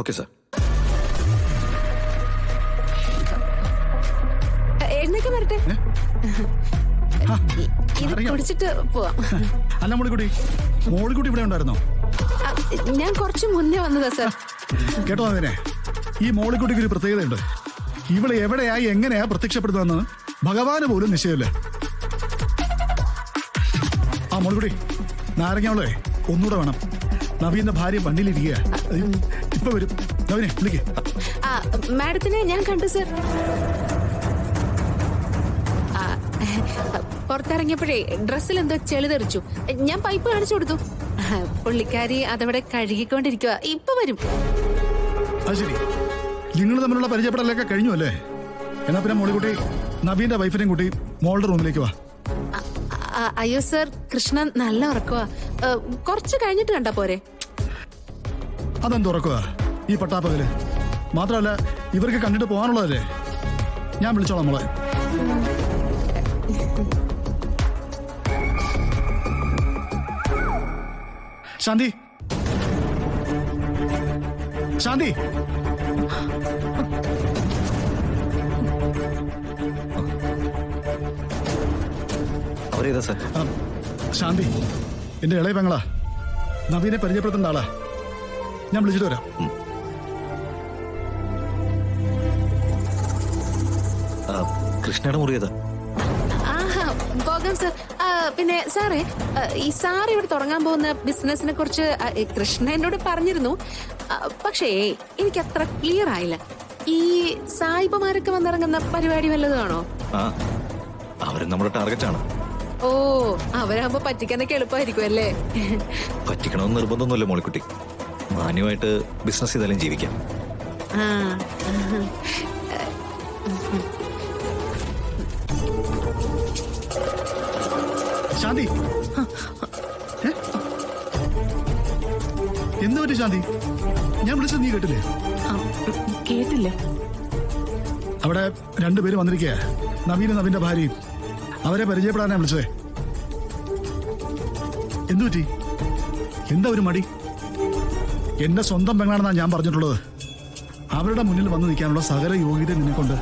Okay sir. എഴുന്നേക്ക് വരട്ടെ. ഇത് കുടിച്ചിട്ട് പോവാം. അല്ല മോളിക്കുട്ടി ഇവിടെ ഉണ്ടായിരുന്നോ? ഞാൻ കുറച്ച് മുന്നേ വന്നതാ സാർ. കേട്ടോ അതിനെ, ഈ മോളിക്കുട്ടിക്ക് ഒരു പ്രത്യേകതയുണ്ട്. ഇവിടെ എവിടെയായി എങ്ങനെയാ പ്രത്യക്ഷപ്പെടുന്നതെന്ന് ഭഗവാന് പോലും നിശ്ചയമില്ല. ആ മോളിക്കുട്ടി, നാരങ്ങാവളെ ഒന്നുകൂടെ വേണം. നവീന്റെ ഭാര്യ വണ്ടിയിലിരിക്കുക, ഇപ്പൊ വരും. നവീനെ വിളിക്കേ. മാഡത്തിനെ ഞാൻ കണ്ടു സാർ. പുറത്തിറങ്ങിയപ്പോഴേ ഡ്രസ്സിൽ എന്തോ ചെളി തെറിച്ചു. ഞാൻ പൈപ്പ് കാണിച്ചു കൊടുത്തു. പുള്ളിക്കാരി അതവിടെ കഴുകിക്കൊണ്ടിരിക്കുക. ഇപ്പൊ വരും. അത് ശരി, നിങ്ങൾ തമ്മിലുള്ള പരിചയപ്പെടലൊക്കെ കഴിഞ്ഞു അല്ലേ? എന്നാ പിന്നെ മോളിക്കുട്ടി നവീന്റെ വൈഫിനെയും കൂട്ടി മോളുടെ റൂമിലേക്ക് വാ. അയ്യോ സർ, കൃഷ്ണൻ നല്ല ഉറക്കവാ. കുറച്ച് കഴിഞ്ഞിട്ട് കണ്ടാ പോരെ? അതെന്ത് ഉറക്കുക ഈ പട്ടാപ്പകല്? മാത്രമല്ല ഇവർക്ക് കണ്ടിട്ട് പോകാനുള്ളതല്ലേ. ഞാൻ വിളിച്ചോളാം മോളെ. ശാന്തി, ശാന്തി, അവരേതാ സാർ? ശാന്തി എന്റെ ഇളയ പെങ്ങളാ. നവീനെ പരിചയപ്പെടുത്തേണ്ട ആളാ. ഞാൻ വിളിച്ചിട്ട് വരാം. കൃഷ്ണയുടെ മുറിയേതാ? പോകാം സർ. പിന്നെ സാറേ, ഈ സാർ ഇവിടെ തുടങ്ങാൻ പോകുന്ന ബിസിനസിനെ കുറിച്ച് കൃഷ്ണ എന്നോട് പറഞ്ഞിരുന്നു. പക്ഷേ എനിക്ക് അത്ര ക്ലിയർ ആയില്ല. ഈ സായിപ്പമാരൊക്കെ വന്നിറങ്ങുന്ന പരിപാടി വല്ലതുമാണോ? അവരും നമ്മുടെ ടാർഗറ്റ് ആണ്. ഓ, അവരാകുമ്പോ പറ്റിക്കാനൊക്കെ എളുപ്പമായിരിക്കും അല്ലേ? പറ്റിക്കണമെന്ന് നിർബന്ധമൊന്നുമില്ല മോളിക്കുട്ടി. മാന്യമായിട്ട് ബിസിനസ് ചെയ്താലും ജീവിക്കാം. ശാന്തി, എന്ത് പറ്റി ശാന്തി? ഞാൻ വിളിച്ചത് നീ കേട്ടില്ലേ? കേട്ടില്ലേ? അവിടെ രണ്ടുപേരും വന്നിരിക്കുക, നവീനും നവീന്റെ ഭാര്യയും. അവരെ പരിചയപ്പെടാനാ വിളിച്ചതേ. എന്തു പറ്റി? എന്താ ഒരു മടി? എന്റെ സ്വന്തം പെങ്ങളാണെന്നാ ഞാൻ പറഞ്ഞിട്ടുള്ളത്. അവരുടെ മുന്നിൽ വന്ന് നിൽക്കാനുള്ള സകല യോഗ്യത നിന്നെ കൊണ്ട്